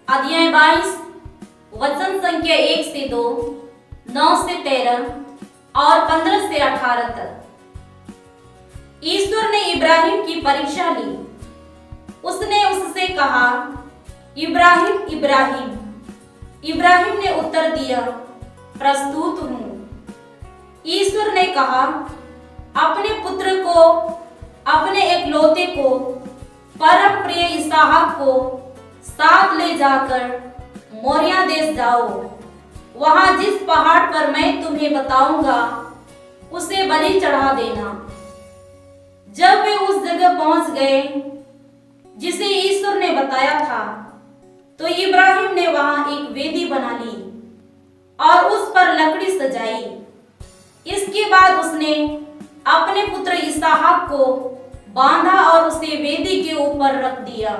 अध्याय 22 वचन संख्या 1 से 2, 9 से 13 और 15 से 18 तक। ईश्वर ने इब्राहिम की परीक्षा ली। उसने उससे कहा, इब्राहिम इब्राहिम। इब्राहिम ने उत्तर दिया, प्रस्तुत हूं। ईश्वर ने कहा, अपने पुत्र को, अपने एकलौते को, परम प्रिय इसहाक को साथ ले जाकर मोरिया देश जाओ। वहां जिस पहाड़ पर मैं तुम्हें बताऊंगा उसे बलि चढ़ा देना। जब वे उस जगह पहुंच गए जिसे ईश्वर ने बताया था, तो इब्राहिम ने वहां एक वेदी बना ली और उस पर लकड़ी सजाई। इसके बाद उसने अपने पुत्र इसहाक को बांधा और उसे वेदी के ऊपर रख दिया।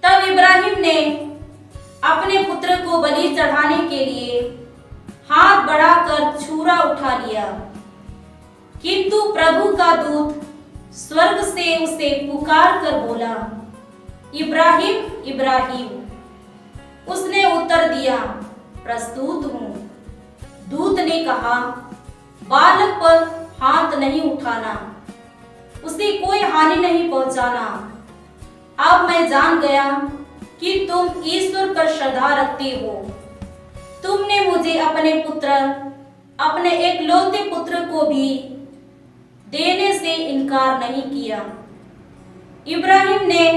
तब इब्राहिम ने अपने पुत्र को बलि चढ़ाने के लिए हाथ बढ़ाकर छुरा उठा लिया, किंतु प्रभु का दूत स्वर्ग से उसे पुकार कर बोला, इब्राहिम इब्राहिम। उसने उत्तर दिया, प्रस्तुत हूं। दूत ने कहा, बालक पर हाथ नहीं उठाना, उसे कोई हानि नहीं पहुंचाना। अब मैं जान गया कि तुम ईश्वर पर श्रद्धा रखते हो। तुमने मुझे अपने पुत्र, अपने एकलौते पुत्र को भी देने से इनकार नहीं किया। इब्राहिम ने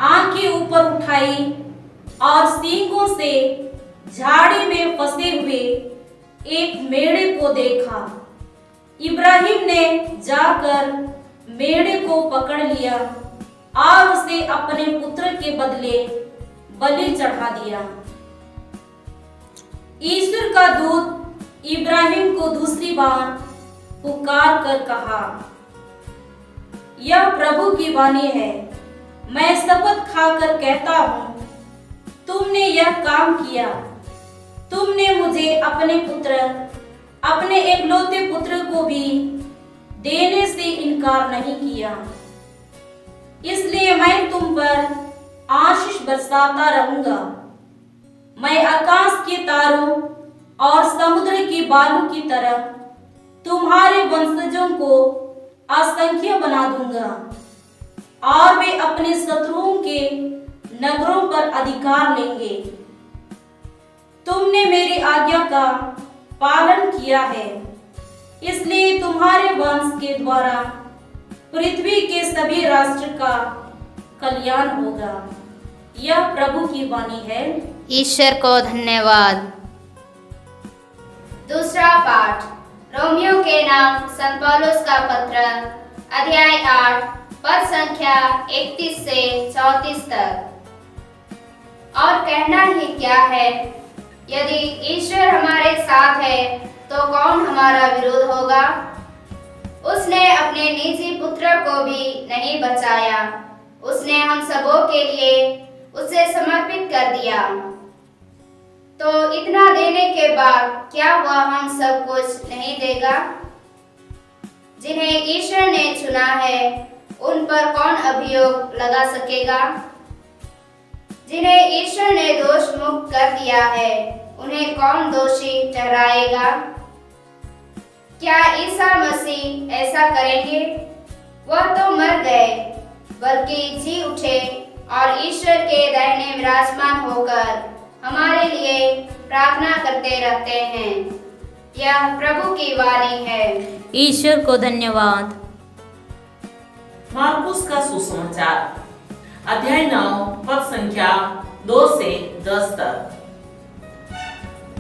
आंखें ऊपर उठाई और सींगों से झाड़ी में फंसे हुए एक मेढ़े को देखा। इब्राहिम ने जाकर मेढ़े को पकड़ लिया और उसे अपने पुत्र के बदले बलि चढ़ा दिया। ईश्वर का दूत इब्राहिम को दूसरी बार पुकार कर कहा, यह प्रभु की वाणी है, मैं शपथ खाकर कहता हूं, तुमने यह काम किया। तुमने मुझे अपने पुत्र, अपने एकलौते पुत्र को भी देने से इनकार नहीं किया। इसलिए मैं तुम पर आशीष बरसाता रहूंगा। मैं आकाश के तारों और समुद्र की बालू की तरह तुम्हारे वंशजों को असंख्य बना दूंगा और वे अपने शत्रुओं के नगरों पर अधिकार लेंगे। तुमने मेरी आज्ञा का पालन किया है, इसलिए तुम्हारे वंश के द्वारा पृथ्वी के सभी राष्ट्र का कल्याण होगा। यह प्रभु की वाणी है। ईश्वर को धन्यवाद। दूसरा पाठ रोमियो के नाम संत पौलुस का पत्र, अध्याय 8, पद संख्या 31 से 34 तक। और कहना ही क्या है, यदि ईश्वर हमारे साथ है तो कौन हमारा विरोध होगा। उसने अपने निजी पुत्र को भी नहीं बचाया, उसने हम सबों के लिए उसे समर्पित कर दिया। तो इतना देने के बाद क्या वह हम सब कुछ नहीं देगा। जिन्हें ईश्वर ने चुना है उन पर कौन अभियोग लगा सकेगा। जिन्हें ईश्वर ने दोष मुक्त कर दिया है उन्हें कौन दोषी ठहराएगा। क्या ईसा मसीह ऐसा करेंगे। वह तो मर गए बल्कि जी उठे और ईश्वर के दाहिने विराजमान होकर हमारे लिए प्रार्थना करते रहते हैं। यह प्रभु की वाणी है। ईश्वर को धन्यवाद। मार्कुस का सुसमाचार, अध्याय 9, पद संख्या 2 से 10 तक।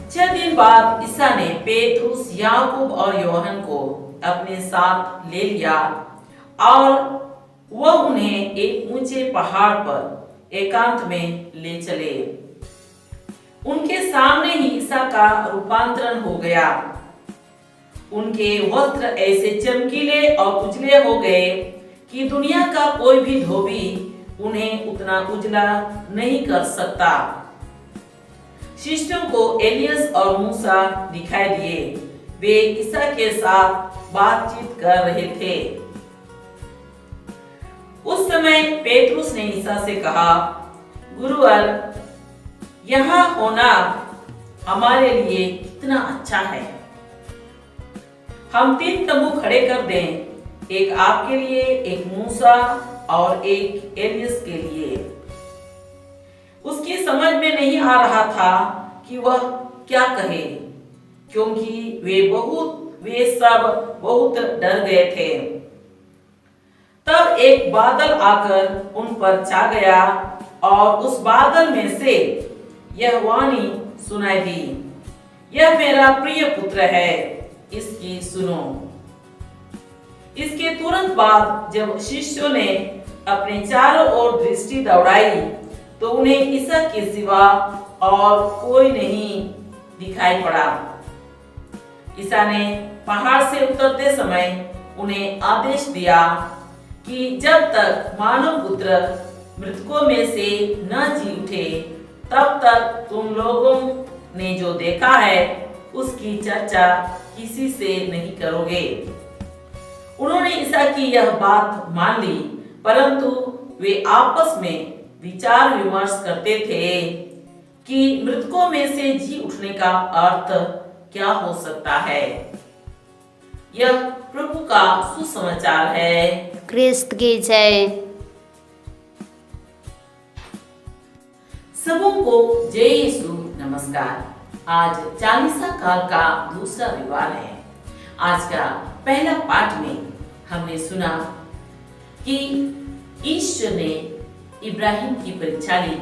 6 दिन बाद ईसा ने पेतरुस, याकूब और योहन को अपने साथ ले लिया और वह उन्हें एक ऊंचे पहाड़ पर एकांत में ले चले। उनके सामने ही ईसा का रूपांतरण हो गया। उनके वस्त्र ऐसे चमकीले और उजले हो गए कि दुनिया का कोई भी धोबी उन्हें उतना उजला नहीं कर सकता। शिष्यों को एलियस और मूसा दिखाई दिए। वे ईसा के साथ बातचीत कर रहे थे। उस समय पेतरुस ने ईसा से कहा, गुरुवर, यहाँ होना हमारे लिए कितना अच्छा है। हम 3 तंबू खड़े कर दें, एक आपके लिए, एक मूसा और एक एलियस के लिए। उसकी समझ में नहीं आ रहा था कि वह क्या कहे, क्योंकि वे सब बहुत डर गए थे। तब एक बादल आकर उन पर छा गया और उस बादल में से यह वाणी सुनाई दी, यह मेरा प्रिय पुत्र है, इसकी सुनो। इसके तुरंत बाद जब शिष्यों ने अपने चारों ओर दृष्टि दौड़ाई तो उन्हें ईसा के सिवा और कोई नहीं दिखाई पड़ा। ईसा ने पहाड़ से उतरते समय उन्हें आदेश दिया कि जब तक मानव पुत्र मृतकों में से न जी उठे तब तक तुम लोगों ने जो देखा है उसकी चर्चा किसी से नहीं करोगे। उन्होंने ईसा की यह बात मान ली, परंतु वे आपस में विचार विमर्श करते थे कि मृतकों में से जी उठने का अर्थ क्या हो सकता है। यह प्रभु का सुसमाचार है। क्रिस्त की जय। सबों को जय यीशु नमस्कार। आज चालीसा काल का दूसरा रविवार है। आज का पहला पाठ में हमने सुना कि ईश्वर ने इब्राहिम की परीक्षा ली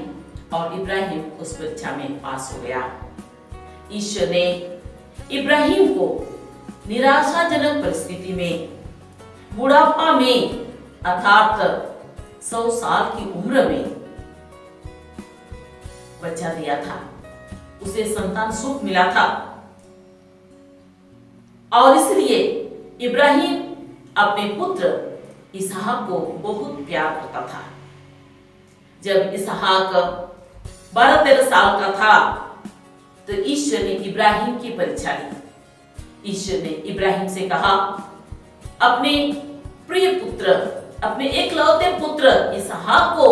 और इब्राहिम उस परीक्षा में पास हो गया। ईश्वर ने इब्राहिम को निराशाजनक परिस्थिति में, बुढ़ापा में अर्थात 100 साल की उम्र में बच्चा दिया था। उसे संतान सुख मिला था और इसलिए इब्राहिम अपने पुत्र इसहाक को बहुत प्यार करता था। जब इसहाक 12-13 साल का था तो ईश्वर ने इब्राहिम की परीक्षा ली। ईश्वर ने इब्राहिम से कहा, अपने प्रिय पुत्र, अपने एकलौते पुत्र इसहाक को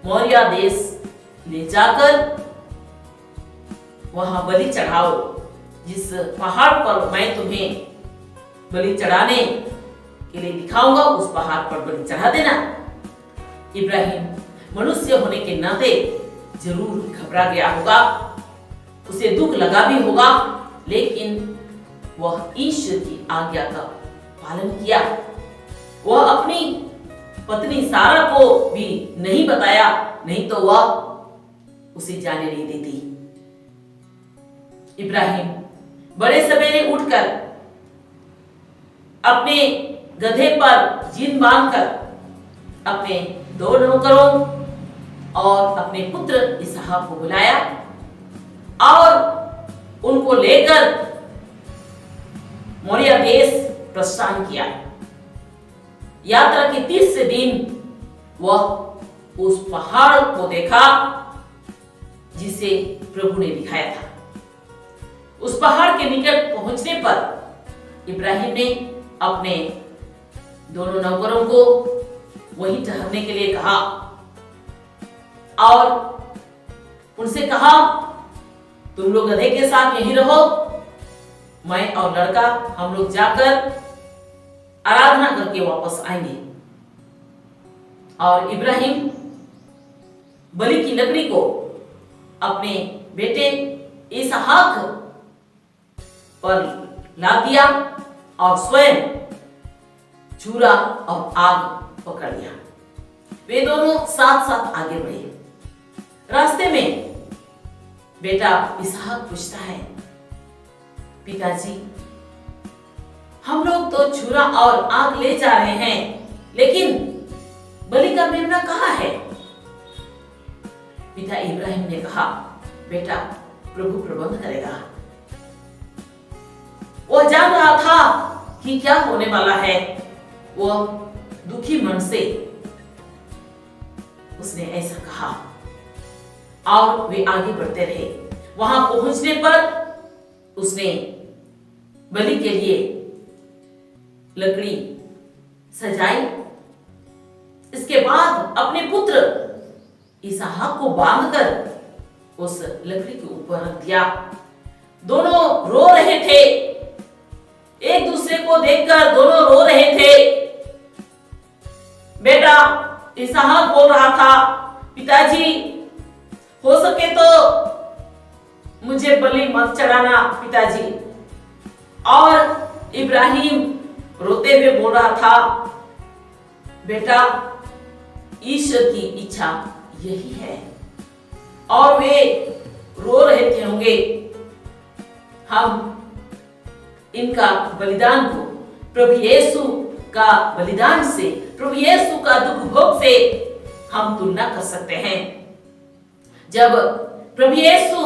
मोरिया देश ले जाकर वहां बलि चढ़ाओ। जिस पहाड़ पर मैं तुम्हें बलि चढ़ाने के लिए दिखाऊंगा उस पहाड़ पर बलि चढ़ा देना। इब्राहिम मनुष्य होने के नाते जरूर घबरा गया होगा, उसे दुख लगा भी होगा, लेकिन वह ईश्वर की आज्ञा का पालन किया। वह अपनी पत्नी सारा को भी नहीं बताया, नहीं तो वह उसे जाने नहीं देती। इब्राहिम बड़े सवेरे उठकर अपने गधे पर जीन बांधकर अपने 2 नौकरों और अपने पुत्र इसहाक को बुलाया और उनको लेकर मोरिया देश प्रस्थान किया। यात्रा के 30 दिन वह उस पहाड़ को देखा जिसे प्रभु ने दिखाया था। उस पहाड़ के निकट पहुंचने पर इब्राहिम ने अपने दोनों नौकरों को वहीं ठहरने के लिए कहा और उनसे कहा, तुम लोग गधे के साथ यहीं रहो, मैं और लड़का हम लोग जाकर आराधना करके वापस आएंगे। और इब्राहिम बलि की लकड़ी को अपने बेटे इसहाक पर ला दिया और स्वयं चूरा और आग पकड़ लिया। वे दोनों साथ साथ आगे बढ़े। रास्ते में बेटा इसहाक पूछता है, पिताजी, हम लोग तो चूरा और आग ले जा रहे हैं, लेकिन बलि का मेमना कहाँ है? पिता इब्राहिम ने कहा, बेटा, प्रभु प्रबंध करेगा। वह जान रहा था कि क्या होने वाला है। वह दुखी मन से उसने ऐसा कहा और वे आगे बढ़ते रहे। वहां पहुंचने पर उसने बलि के लिए लकड़ी सजाई। इसके बाद अपने पुत्र इसहाक को बांधकर उस लकड़ी के ऊपर रख दिया। दोनों रो रहे थे, एक दूसरे को देखकर दोनों रो रहे थे। बेटा इसहाक बोल रहा था, पिताजी हो सके तो मुझे बलि मत चढ़ाना पिताजी। और इब्राहिम रोते हुए बोल रहा था, बेटा ईश्वर की इच्छा यही है। और वे रो रहे थे होंगे, हम इनका बलिदान को प्रभु यीशु का बलिदान से, प्रभु यीशु का दुख भोग से हम तुलना कर सकते हैं। जब प्रभु यीशु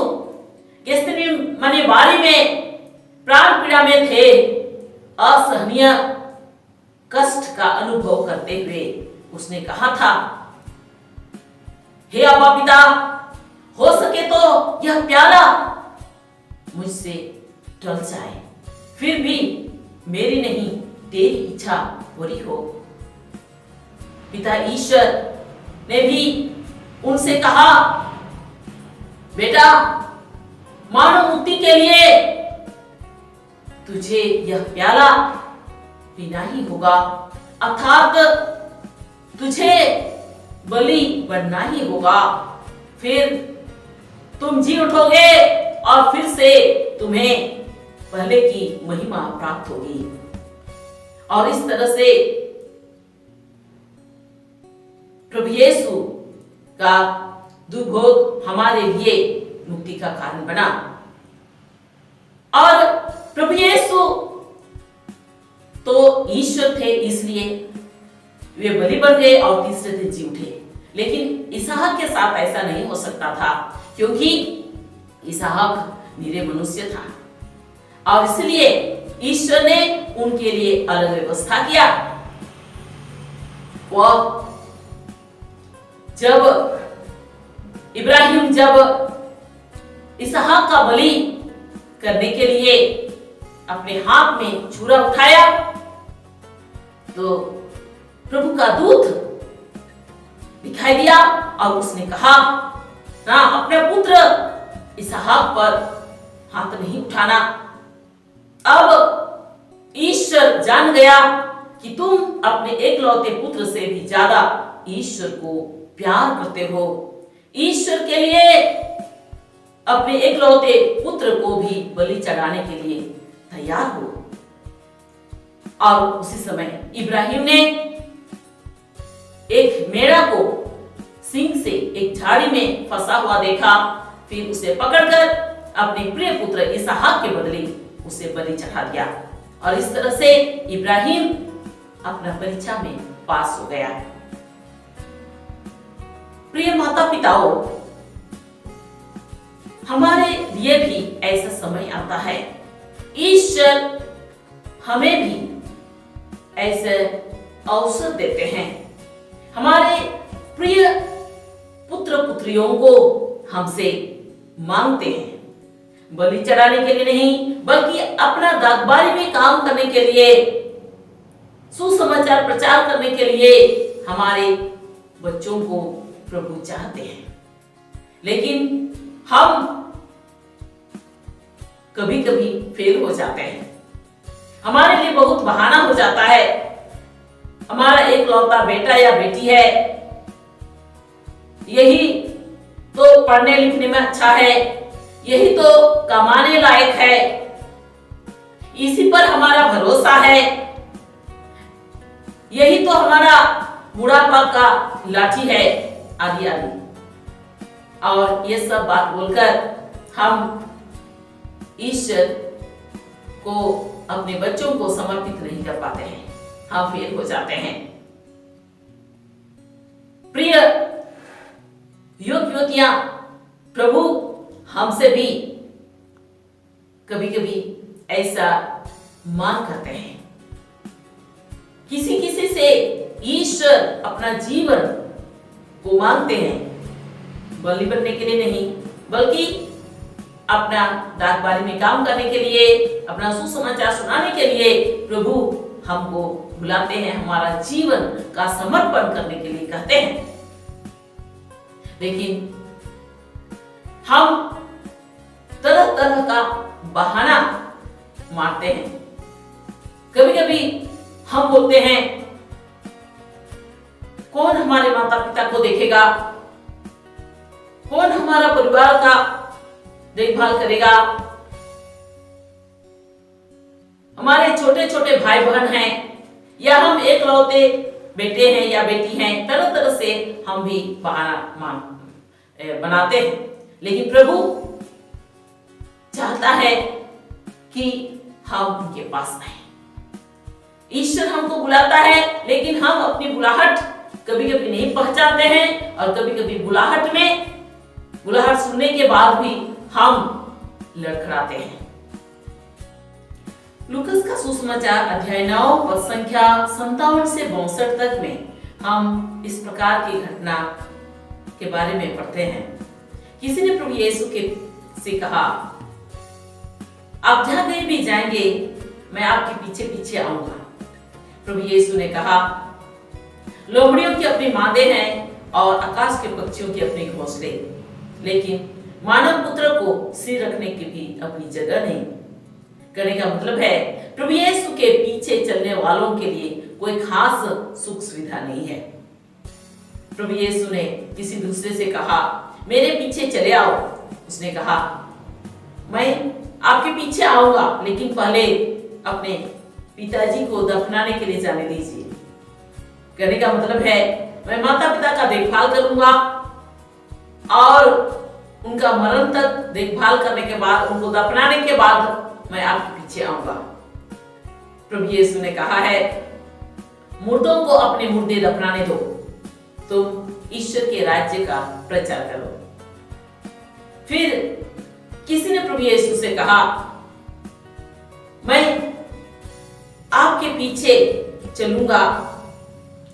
गेत्सेमनी बारी में प्राण पीड़ा में थे, असहनीय कष्ट का अनुभव करते हुए उसने कहा था, हे अब्बा पिता, हो सके तो यह प्याला मुझसे टल जाए, फिर भी मेरी नहीं तेरी इच्छा पूरी हो। पिता ईश्वर ने भी उनसे कहा, बेटा मानव मुक्ति के लिए तुझे यह प्याला पीना ही होगा, अर्थात तुझे बलि बनना ही होगा। फिर तुम जी उठोगे और फिर से तुम्हें पहले की महिमा प्राप्त होगी। और इस तरह से प्रभु यीशु का दुर्भोग हमारे लिए मुक्ति का कारण बना। और प्रभु यीशु तो ईश्वर थे, इसलिए वे बलि बन गए और तीसरे दिन जी उठे। लेकिन इसहाक के साथ ऐसा नहीं हो सकता था, क्योंकि इसहाक निरे मनुष्य था और इसलिए ईश्वर ने उनके लिए अलग व्यवस्था किया। वह इब्राहिम जब इसहाक का बलि करने के लिए अपने हाथ में छुरा उठाया तो प्रभु का दूत दिखाई दिया और उसने कहा, ना अपने पुत्र इसहाक पर हाथ नहीं उठाना। अब ईश्वर जान गया कि तुम अपने एकलौते पुत्र से भी ज्यादा ईश्वर को प्यार करते हो। ईश्वर के लिए अपने एकलौते पुत्र को भी बलि चढ़ाने के लिए तैयार हो। और उसी समय इब्राहिम ने एक मेढ़ा को सींग से एक झाड़ी में फंसा हुआ देखा, फिर उसे पकड़कर अपने प्रिय पुत्र इसहाक के बदले उसे बलि चढ़ा दिया। और इस तरह से इब्राहिम अपना परीक्षा में पास हो गया। प्रिय माता पिताओं, हमारे लिए भी ऐसा समय आता है, ईश्वर हमें भी ऐसे अवसर देते हैं। हमारे प्रिय पुत्र पुत्रियों को हमसे मांगते हैं, बलि चढ़ाने के लिए नहीं, बल्कि अपना दागबारी में काम करने के लिए, सुसमाचार प्रचार करने के लिए हमारे बच्चों को प्रभु चाहते हैं। लेकिन हम कभी कभी फेल हो जाते हैं, हमारे लिए बहुत बहाना हो जाता है। हमारा एकलौता बेटा या बेटी है, यही तो पढ़ने लिखने में अच्छा है, यही तो कमाने लायक है, इसी पर हमारा भरोसा है, यही तो हमारा बुढ़ापा का लाठी है, आदि आदि। और ये सब बात बोलकर हम ईश्वर को, अपने बच्चों को समर्पित नहीं कर पाते हैं, हम फेल हो जाते हैं। प्रिय युवक युवतियां, प्रभु हमसे भी कभी कभी ऐसा मांग करते हैं। किसी किसी से ईश्वर अपना जीवन को मांगते हैं, बलि बनने के लिए नहीं, बल्कि अपना दागबारी में काम करने के लिए, अपना सुसमाचार सुनाने के लिए प्रभु हमको बुलाते हैं, हमारा जीवन का समर्पण करने के लिए कहते हैं। लेकिन हम तरह तरह का बहाना मारते हैं। कभी कभी हम बोलते हैं, कौन हमारे माता पिता को देखेगा, कौन हमारा परिवार का देखभाल करेगा, हमारे छोटे छोटे भाई बहन हैं, या हम एकलौते बेटे हैं या बेटी हैं। तरह तरह से हम भी बहाना बनाते हैं। लेकिन प्रभु चाहता है कि हम उनके पास आए। ईश्वर हमको बुलाता है, लेकिन हम अपनी बुलाहट कभी कभी नहीं पहचानते हैं, और कभी कभी बुलाहट सुनने के बाद भी हम लड़खड़ाते हैं। लूकस का सुसमाचार अध्याय 9 पद संख्या 57 से 62 तक में हम इस प्रकार की घटना के बारे में पढ़ते हैं। किसी ने प्रभु यीशु से कहा, आप जहां कहीं भी जाएंगे, मैं आपके पीछे पीछे आऊंगा। प्रभु यीशु ने कहा, लोमड़ियों की अपनी मादे हैं और आकाश के पक्षियों की अपने घोंसले, लेकिन मानव पुत्र को सिर रखने की भी अपनी जगह नहीं। कहने का मतलब है, प्रभु यीशु के पीछे चलने वालों के लिए कोई खास सुख सुविधा नहीं है। प्रभु यीशु ने किसी दूसरे से कहा, मेरे पीछे चले आओ। उसने कहा, मैं आपके पीछे आऊंगा, लेकिन पहले अपने पिताजी को दफनाने के लिए जाने दीजिए। कहने का मतलब है, मैं माता पिता का देखभाल करूंगा और उनका मरण तक देखभाल करने के बाद, उनको दफनाने के बाद मैं आपके पीछे आऊंगा। प्रभु यीशु ने कहा है, मुर्दों को अपने मुर्दे दफनाने दो, तुम ईश्वर के राज्य का प्रचार करो। फिर किसी ने प्रभु यीशु से कहा, मैं आपके पीछे चलूंगा,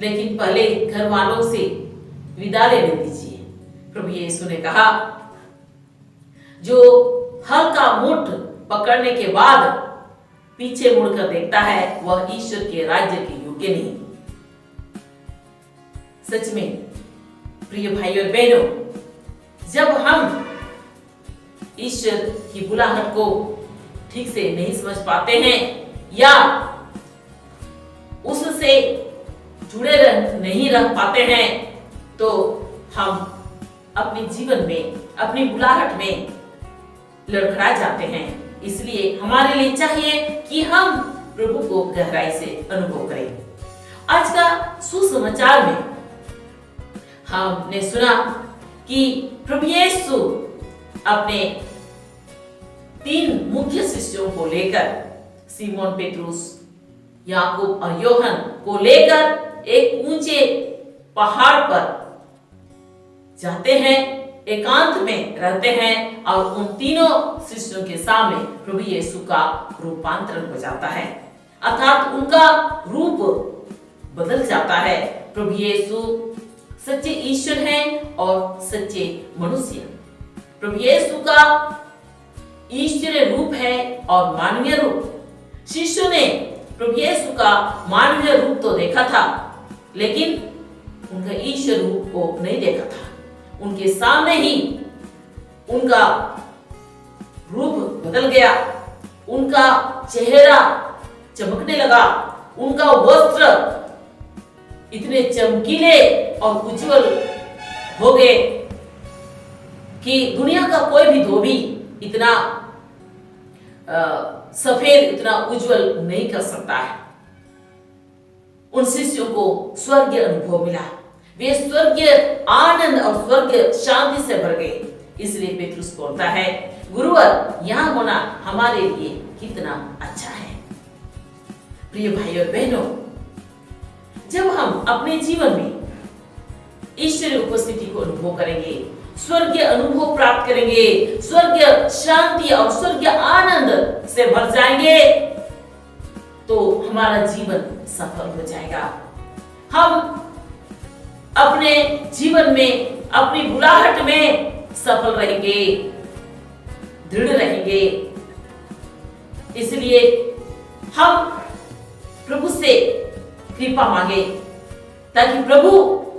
लेकिन पहले घर वालों से विदा लेने दीजिए। प्रभु यीशु ने कहा, जो हल का मुठ पकड़ने के बाद पीछे मुड़कर देखता है, वह ईश्वर के राज्य के योग्य नहीं। सच में प्रिय भाई और बहनों, जब हम ईश्वर की बुलाहट को ठीक से नहीं समझ पाते हैं या उससे जुड़े नहीं रह पाते हैं, तो हम अपने जीवन में, अपनी बुलाहट में लड़खड़ा जाते हैं। इसलिए हमारे लिए चाहिए कि हम प्रभु को गहराई से अनुभव करें। आज का सुसमाचार में हमने सुना कि प्रभु यीशु अपने 3 मुख्य शिष्यों को लेकर, सीमोन पेट्रुस, याकूब और योहन को लेकर एक ऊंचे पहाड़ पर जाते हैं, एकांत में रहते हैं, और उन तीनों शिष्यों के सामने प्रभु यीशु का रूपांतरण हो जाता है, अर्थात उनका रूप बदल जाता है। प्रभु यीशु सच्चे ईश्वर हैं और सच्चे मनुष्य। प्रभु यीशु का ईश्वरीय रूप है और मानवीय रूप। शिष्यों ने प्रभु यीशु का मानवीय रूप तो देखा था, लेकिन उनका ईश्वर रूप को नहीं देखा था। उनके सामने ही उनका रूप बदल गया, उनका चेहरा चमकने लगा, उनका वस्त्र इतने चमकीले और उज्जवल हो गए कि दुनिया का कोई भी धोबी इतना सफेद, इतना उज्जवल नहीं कर सकता है। उन शिष्यों को स्वर्गीय अनुभव मिला, वे स्वर्गीय आनंद और स्वर्गीय शांति से भर गए। इसलिए पेट्रुस बोलता है, गुरुवर यहाँ होना हमारे लिए कितना अच्छा है। प्रिय भाई और बहनों, जब हम अपने जीवन में ईश्वरीय उपस्थिति को अनुभव करेंगे, स्वर्गीय अनुभव प्राप्त करेंगे, स्वर्गीय शांति और स्वर्गीय आनंद से भर जाएंगे, तो हमारा जीवन सफल हो जाएगा। हम अपने जीवन में, अपनी बुलाहट में सफल रहेंगे, दृढ़ रहेंगे। इसलिए हम प्रभु से कृपा मांगे, ताकि प्रभु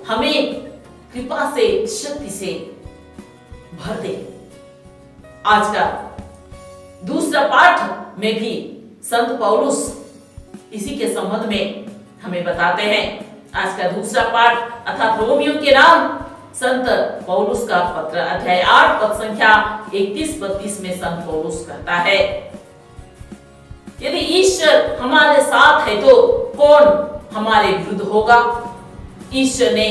हमें कृपा से, शक्ति से भर दे। आज का दूसरा पाठ में भी संत पौलुस इसी के संबंध में हमें बताते हैं। आज का दूसरा पाठ अर्थात रोमियो के नाम संत पौलुस का पत्र अध्याय 8 पद संख्या 31-32 में संत पौलुस कहता है, यदि ईश्वर हमारे साथ है तो कौन हमारे विरुद्ध होगा। ईश्वर ने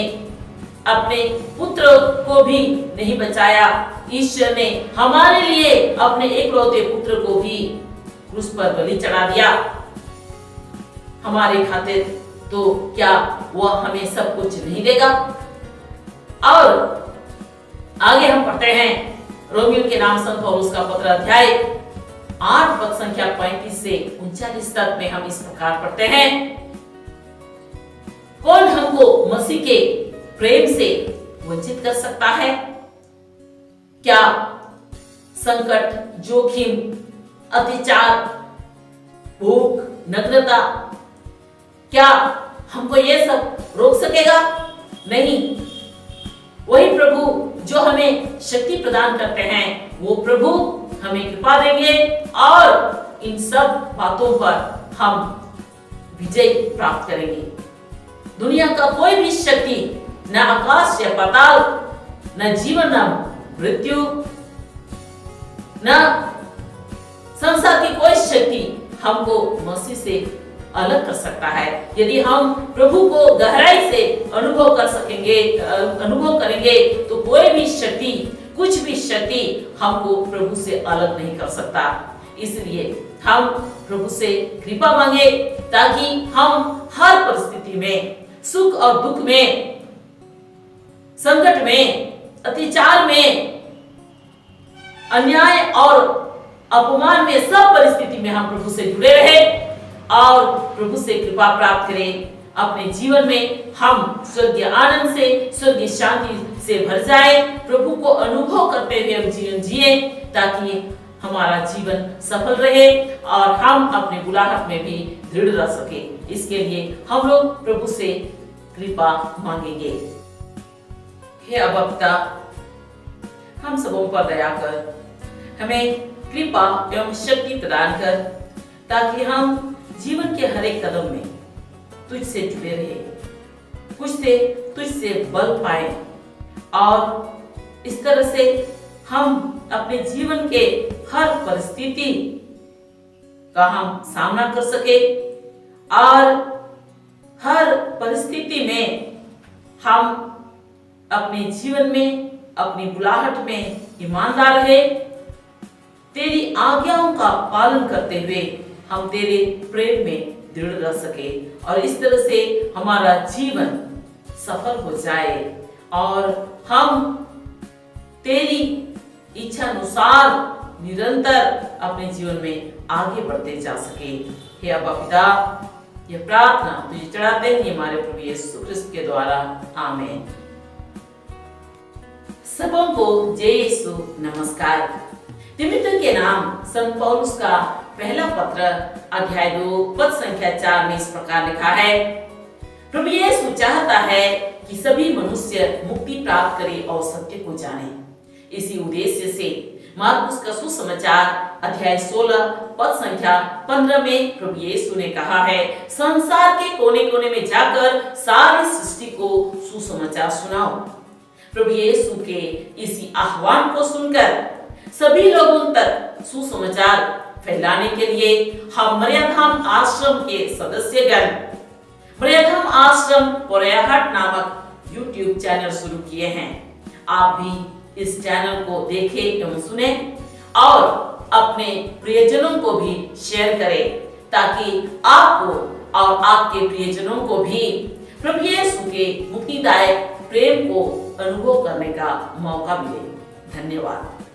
अपने पुत्र को भी नहीं बचाया, ईश्वर ने हमारे लिए अपने एकलौते पुत्र को भी क्रूस पर बलि चढ़ा दिया हमारे खातिर, तो क्या वह हमें सब कुछ नहीं देगा। और आगे हम पढ़ते हैं रोमियो के नाम संत पौलुस का पत्र अध्याय 8 पद संख्या 35 से 39 तक में हम इस प्रकार पढ़ते हैं, कौन हमको मसीह के प्रेम से वंचित कर सकता है। क्या संकट, जोखिम, अत्याचार, भूख, नग्नता, क्या हमको ये सब रोक सकेगा? नहीं। वही प्रभु जो हमें शक्ति प्रदान करते हैं, वो प्रभु हमें कृपा देंगे और इन सब बातों पर हम विजय प्राप्त करेंगे। दुनिया का कोई भी शक्ति, न आकाश या पाताल, न जीवन, न मृत्यु, न संसार की कोई शक्ति हमको मसीह से अलग कर सकता है। यदि हम प्रभु को गहराई से अनुभव करेंगे तो कोई भी शक्ति, कुछ भी शक्ति हमको प्रभु से अलग नहीं कर सकता। इसलिए हम प्रभु से कृपा मांगे ताकि हम हर परिस्थिति में, सुख और दुख में, संकट में, अत्याचार में, अन्याय और अपमान में, सब परिस्थिति में हम प्रभु से जुड़े रहे और प्रभु से कृपा प्राप्त करें। अपने जीवन में हम स्वर्गीय आनंद से, स्वर्गीय शांति से भर जाए, प्रभु को अनुभव करते हुए हम जीवन जिए ताकि हमारा जीवन सफल रहे और हम अपने बुलाहट में भी दृढ़ रह सके। इसके लिए हम लोग प्रभु से कृपा मांगेंगे। हे अब्बा पिता, हम सबों पर दया कर, हमें कृपा एवं शक्ति प्रदान कर ताकि हम जीवन के हर एक कदम में तुझसे जुड़े रहे, तुझसे बल पाए और इस तरह से हम अपने जीवन के हर परिस्थिति का हम सामना कर सके और हर परिस्थिति में हम अपने जीवन में, अपनी बुलाहट में ईमानदार रहे, तेरी आज्ञाओं का पालन करते हुए हम तेरे प्रेम में दृढ़ रह सके और इस तरह से हमारा जीवन सफल हो जाए और हम तेरी इच्छा अनुसार निरंतर अपने जीवन में आगे बढ़ते जा सके। हे अब्बा पिता, यह प्रार्थना तुझे चढ़ाते हैं हमारे प्रभु यीशु ख्रिस्त के द्वारा, आमीन। सबों को जय यीशु नमस्कार। तिमुथियुस के नाम संत पौलुस का पहला पत्र अध्याय 2 पद संख्या 4 में इस प्रकार लिखा है, प्रभु यीशु चाहता है कि सभी मनुष्य मुक्ति प्राप्त करे और सत्य को जाने। इसी उद्देश्य से मार्कुस का सुसमाचार अध्याय 16 पद संख्या 15 में प्रभु यीशु ने कहा है, संसार के कोने कोने में जाकर सारी सृष्टि को सुसमाचार सुनाओ। प्रभु यीशु के इसी आह्वान को सुनकर सभी लोगों तक सुसमाचार फैलाने के लिए हम मरियमधाम आश्रम के सदस्यगण मरियमधाम आश्रम पोरैयाहाट नामक YouTube चैनल शुरू किए हैं। आप भी इस चैनल को देखें एवं सुने और अपने प्रियजनों को भी शेयर करें ताकि आपको और आपके प्रियजनों को भी प्रभु यीशु के मुक्तिदायक प्रेम को अनुभव करने का मौका मिले। धन्यवाद।